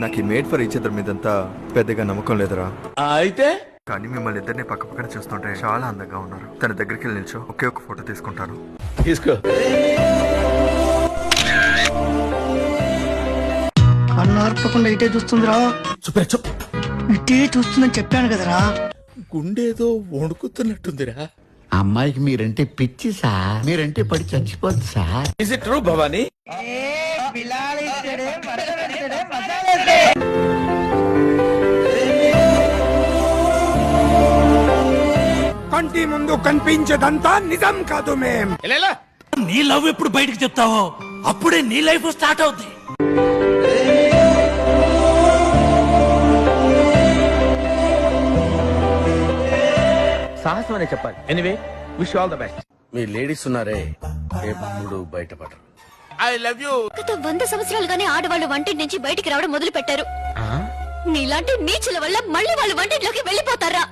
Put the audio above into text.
నాకు ఈ made for each other మీదంతా పెద్దగా నమ్మకం లేదురా. అయితే కానీ మిమ్మల్ని ఇద్దరిని పక్క పక్కన చూస్తుంటే చాలా అందంగా ఉన్నారు. తన దగ్గరికి వెళ్ళి నిల్చో, ఒకే ఒక ఫోటో తీసుకుంటాను. తీసుకో. అన్న ఆర్పకుండా ఇటే చూస్తుందిరా. ఇటే చూస్తుందని చెప్పాను కదరా. గుండేదో వణుకుతున్నట్టుందిరా. అమ్మాయికి మీరంటే పిచ్చి సార్, మీరంటే పడి చచ్చిపోద్ది sir. Is it true Bhavani? కంటి ముందు కనిపించేదంతా నిజం కాదు మేం. నీ లవ్ ఎప్పుడు బయటకు చెప్తావో అప్పుడే నీ లైఫ్ స్టార్ట్ అవుద్ది. సాహసం అనే చెప్పాలి. Anyway wish all the best. Me ladies ఉన్నారే, ఎప్పుడు బయటపడరు. I love you. గత 100 సంవత్సరాలుగానే ఆడవాళ్ళు వంటింటి నుంచి బయటికి రావడం మొదలు పెట్టారు. నీలాంటి నీచుల వల్ల మళ్ళీ వాళ్ళు వంటింట్లోకి వెళ్ళిపోతారా?